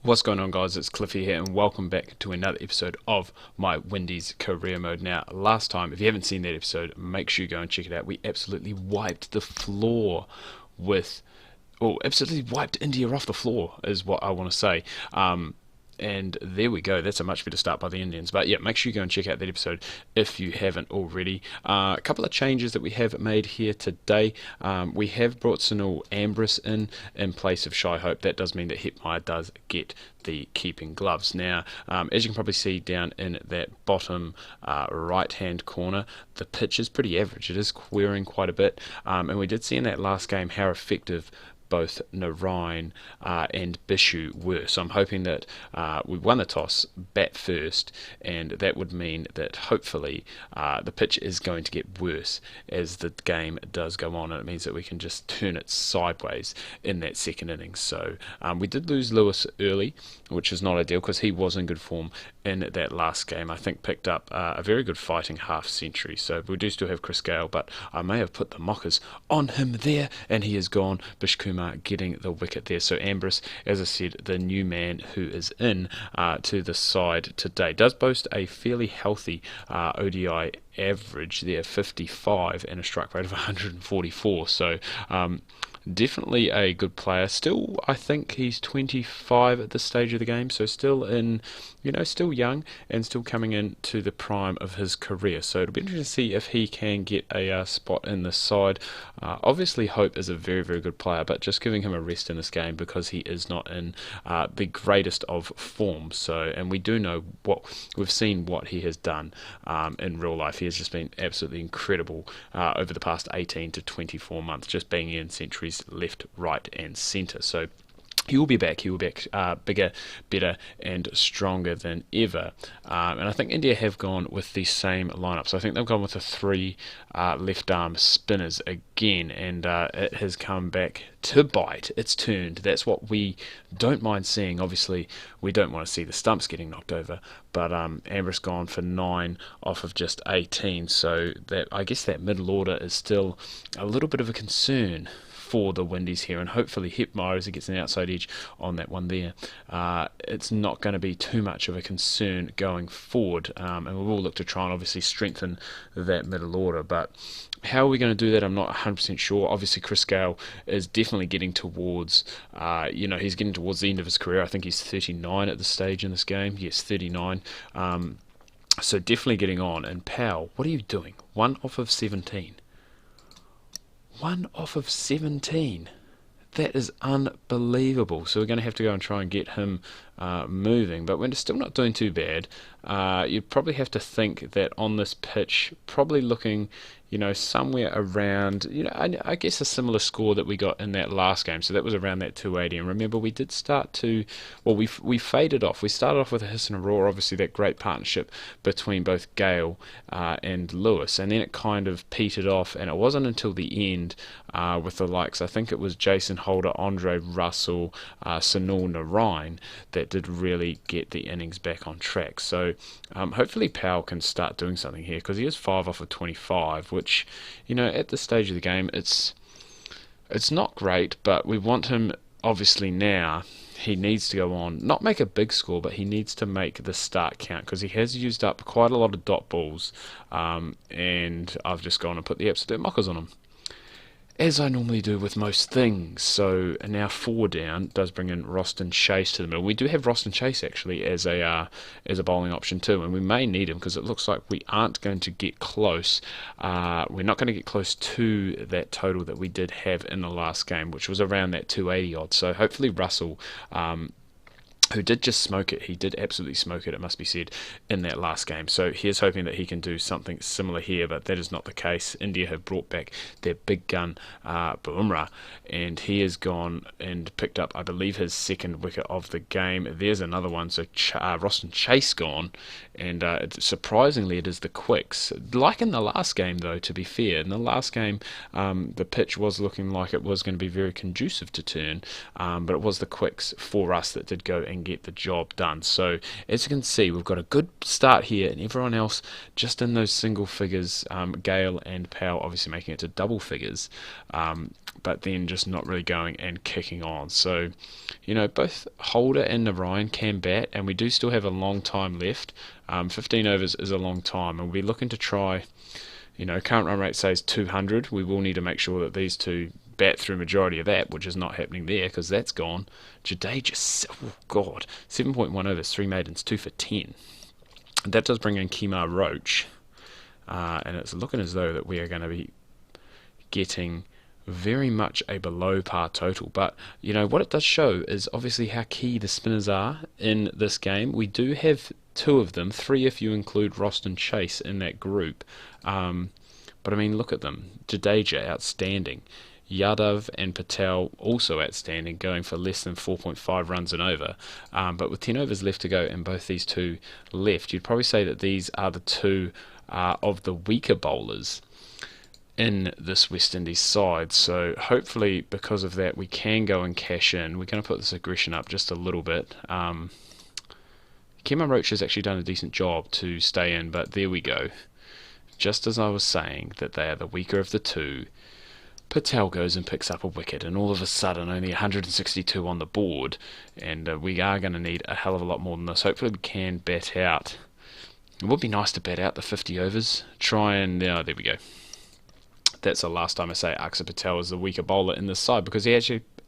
What's going on, guys? It's Cliffy here, and welcome back to another episode of my Windies Career Mode. Now, last time, if you haven't seen that episode, make sure you go and check it out. We absolutely wiped the floor with, absolutely wiped India off the floor, is what I want to say. And there we go. That's a much better start by the Indians. But yeah, make sure you go and check out that episode if you haven't already. A couple of changes that we have made here today. We have brought Sunil Ambrus in place of Shy Hope. That does mean that Hepmeyer does get the keeping gloves. Now, as you can probably see down in that bottom right-hand corner, the pitch is pretty average. It is queering quite a bit. And we did see in that last game how effective both Narain and Bishu were. So I'm hoping that we won the toss, bat first, and that would mean that hopefully the pitch is going to get worse as the game does go on, and it means that we can just turn it sideways in that second innings. So we did lose Lewis early, which is not ideal because he was in good form in that last game. I think picked up a very good fighting half century. So we do still have Chris Gale, but I may have put the mockers on him there, and he is gone. Bishkumar getting the wicket there. So Ambrus, as I said, the new man who is in to the side today, does boast a fairly healthy ODI average there, 55, and a strike rate of 144. So definitely a good player. Still, I think he's 25 at this stage of the game, so still still young and still coming into the prime of his career. So it'll be interesting to see if he can get a spot in the side. Obviously, Hope is a very, very good player, but just giving him a rest in this game because he is not in the greatest of form. So, and we do know we've seen what he has done in real life. He has just been absolutely incredible over the past 18 to 24 months, just being in centuries left, right, and centre. So he will be back. He will be back bigger, better, and stronger than ever. And I think India have gone with the same lineup. So I think they've gone with the three left-arm spinners again, and it has come back to bite. It's turned. That's what we don't mind seeing. Obviously, we don't want to see the stumps getting knocked over, but Ambrus gone for 9 off of just 18. So that, I guess, that middle order is still a little bit of a concern for the Windies here, and hopefully Hepmeyer, as he gets an outside edge on that one there, it's not going to be too much of a concern going forward, and we will look to try and obviously strengthen that middle order. But how are we going to do that? I'm not 100% sure. Obviously, Chris Gale is definitely getting towards, he's getting towards the end of his career. I think he's 39 at this stage in this game. Yes, 39. So definitely getting on. And Powell, what are you doing? 1 off of 17. 1 off of 17. That is unbelievable. So we're going to have to go and try and get him moving. But we're still not doing too bad. You'd probably have to think that on this pitch, probably looking, somewhere around, I guess a similar score that we got in that last game. So that was around that 280. And remember, we did start to, we faded off. We started off with a Hiss and a Roar, obviously that great partnership between both Gale and Lewis. And then it kind of petered off. And it wasn't until the end with the likes, I think it was Jason Holder, Andre Russell, Sunil Narain, that did really get the innings back on track. So hopefully Powell can start doing something here, because he is 5 off of 25, which, at this stage of the game, it's not great, but we want him, obviously now, he needs to go on, not make a big score, but he needs to make the start count, because he has used up quite a lot of dot balls, and I've just gone and put the absolute mockers on him, as I normally do with most things. So now 4 down does bring in Roston Chase to the middle. We do have Roston Chase actually as a bowling option too, and we may need him because it looks like we aren't going to get close. We're not going to get close to that total that we did have in the last game, which was around that 280 odd. So hopefully Russell, who did just smoke it. He did absolutely smoke it, it must be said, in that last game. So here's hoping that he can do something similar here, but that is not the case. India have brought back their big gun, Bumrah, and he has gone and picked up, I believe, his second wicket of the game. There's another one. So Roston Chase gone, and surprisingly it is the quicks. Like in the last game, though, to be fair. In the last game, the pitch was looking like it was going to be very conducive to turn, but it was the quicks for us that did go and and get the job done. So as you can see, we've got a good start here, and everyone else just in those single figures. Gale and Powell obviously making it to double figures, but then just not really going and kicking on. So, both Holder and Narayan can bat, and we do still have a long time left. 15 overs is a long time, and we'll be looking to try. Current run rate says 200. We will need to make sure that these two bat through majority of that, which is not happening there because that's gone. Jadeja, oh God, 7.1 overs, 3 maidens, 2 for 10. That does bring in Kemar Roach, and it's looking as though that we are going to be getting very much a below par total. But what it does show is obviously how key the spinners are in this game. We do have 2 of them, 3 if you include Roston Chase in that group. But I mean, look at them. Jadeja, outstanding. Yadav and Patel also outstanding, going for less than 4.5 runs and over. But with 10 overs left to go and both these two left, you'd probably say that these are the 2 of the weaker bowlers in this West Indies side. So hopefully because of that we can go and cash in. We're going to put this aggression up just a little bit. Kemar Roach has actually done a decent job to stay in, but there we go. Just as I was saying that they are the weaker of the 2, Patel goes and picks up a wicket, and all of a sudden only 162 on the board, and we are going to need a hell of a lot more than this. Hopefully we can bat out. It would be nice to bat out the 50 overs. Try and, there we go. That's the last time I say Akshar Patel is the weaker bowler in this side, because he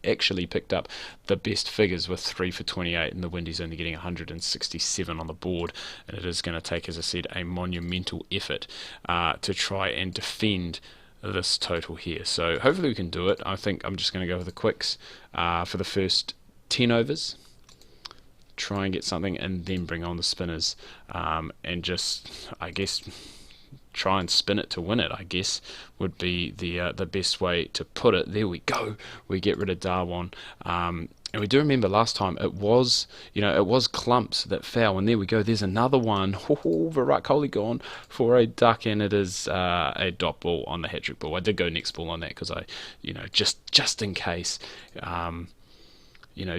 actually picked up the best figures with 3 for 28, and the Windies only getting 167 on the board. And it is going to take, as I said, a monumental effort to try and defend this total here. So hopefully we can do it. I think I'm just going to go with the quicks for the first 10 overs. Try and get something, and then bring on the spinners, and just, I guess, try and spin it to win it, I guess, would be the best way to put it. There we go. We get rid of Darwan. And we do remember last time it was clumps that fell, and there we go. There's another one. Virat Kohli gone for a duck, and it is a dot ball on the hat-trick ball. I did go next ball on that because I, just in case,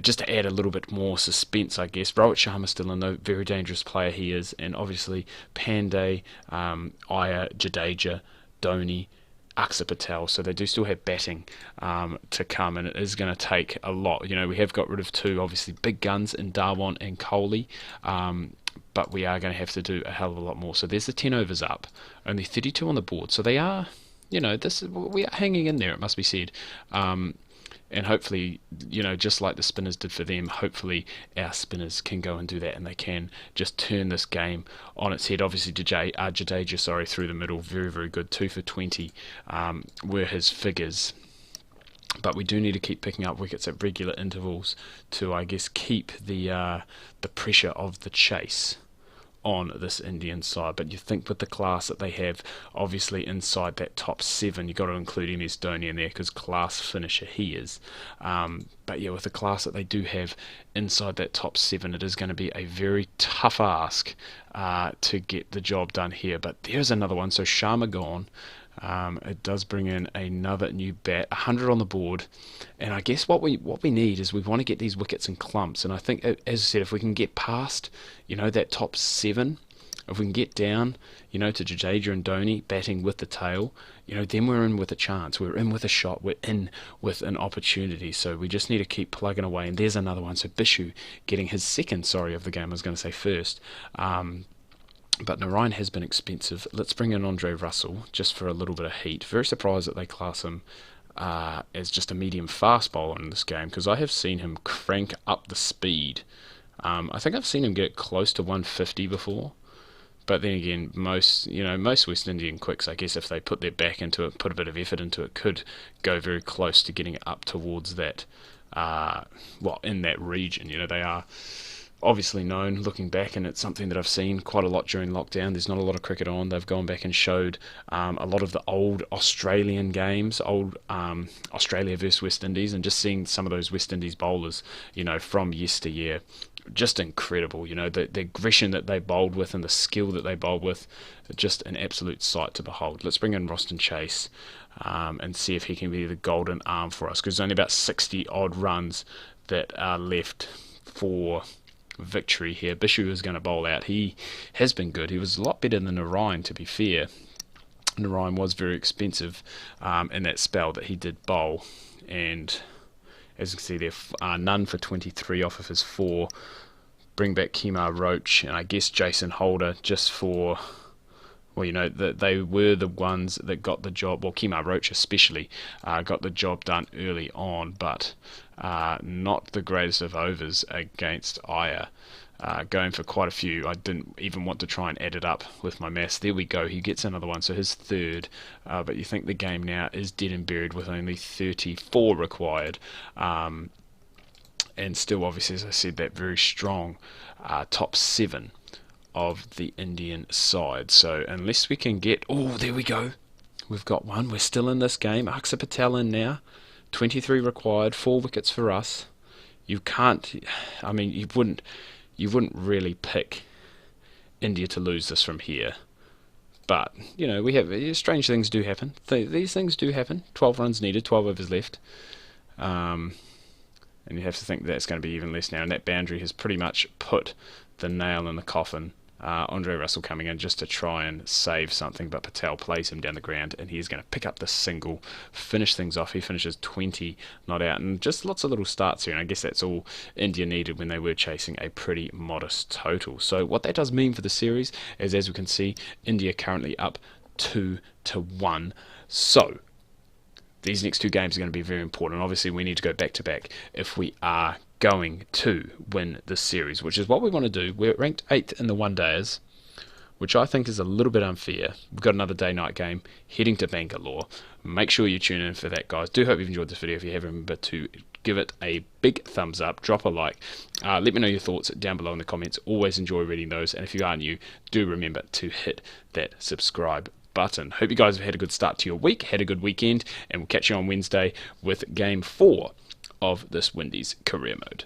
just to add a little bit more suspense, I guess. Rohit Sharma still in, though, very dangerous player he is, and obviously Pandey, Iyer, Jadeja, Dhoni, Akshar Patel, so they do still have batting to come, and it is going to take a lot. We have got rid of 2 obviously big guns in Darwan and Kohli, but we are going to have to do a hell of a lot more. So there's the 10 overs up, only 32 on the board, so they are, we are hanging in there, it must be said. And hopefully, just like the spinners did for them, hopefully our spinners can go and do that, and they can just turn this game on its head. Obviously, Jadeja, through the middle, very, very good. 2 for 20 were his figures. But we do need to keep picking up wickets at regular intervals to, I guess, keep the pressure of the chase on this Indian side. But you think with the class that they have, obviously inside that top 7, you've got to include MS Dhoni in there because class finisher he is. But yeah, with the class that they do have inside that top 7, it is going to be a very tough ask to get the job done here. But there's another one. So Sharma gone. It does bring in another new bat, 100 on the board, and I guess what we need is we want to get these wickets in clumps. And I think, as I said, if we can get past that top 7, if we can get down to Jadeja and Dhoni batting with the tail, then we're in with a chance, we're in with a shot, we're in with an opportunity. So we just need to keep plugging away. And there's another one. So Bishu getting his second of the game. I was going to say first. But Narayan has been expensive. Let's bring in Andre Russell just for a little bit of heat. Very surprised that they class him as just a medium fast bowler in this game, because I have seen him crank up the speed. I think I've seen him get close to 150 before. But then again, most West Indian quicks, I guess if they put their back into it, put a bit of effort into it, could go very close to getting it up towards that, in that region. They are obviously known looking back, and it's something that I've seen quite a lot during lockdown. There's not a lot of cricket on. They've gone back and showed a lot of the old Australian games, Australia versus West Indies, and just seeing some of those West Indies bowlers, from yesteryear, just incredible. The aggression that they bowled with and the skill that they bowled with, just an absolute sight to behold. Let's bring in Roston Chase and see if he can be the golden arm for us, because there's only about 60 odd runs that are left for victory here. Bishu is going to bowl out. He has been good. He was a lot better than Narayan, to be fair. Narayan was very expensive in that spell that he did bowl, and as you can see there, none for 23 off of his 4. Bring back Kemar Roach, and I guess Jason Holder, just for, well, you know, they were the ones that got the job, well, Kemar Roach especially, got the job done early on, but not the greatest of overs against Iyer. Going for quite a few. I didn't even want to try and add it up with my maths. There we go, he gets another one, so his 3rd. But you think the game now is dead and buried with only 34 required. And still, obviously, as I said, that very strong top 7 of the Indian side. So unless we can get, oh, there we go, we've got one. We're still in this game. Akshar Patel in now, 23 required, 4 wickets for us. You can't, I mean, you wouldn't really pick India to lose this from here. But, you know, we have, strange things do happen. These things do happen. 12 runs needed, 12 overs left. And you have to think that's going to be even less now. And that boundary has pretty much put the nail in the coffin. Andre Russell coming in just to try and save something, but Patel plays him down the ground, and he's going to pick up the single, finish things off. He finishes 20 not out, and just lots of little starts here, and I guess that's all India needed when they were chasing a pretty modest total. So what that does mean for the series is, as we can see, India currently up 2-1. So these next 2 games are going to be very important. Obviously, we need to go back-to-back if we are going to win this series, which is what we want to do. We're ranked 8th in the one-dayers, which I think is a little bit unfair. We've got another day-night game heading to Bangalore. Make sure you tune in for that, guys. Do hope you've enjoyed this video. If you have, remember to give it a big thumbs up, drop a like. Let me know your thoughts down below in the comments. Always enjoy reading those. And if you are new, do remember to hit that subscribe button. Hope you guys have had a good start to your week, had a good weekend, and we'll catch you on Wednesday with Game 4 of this Windies Career Mode.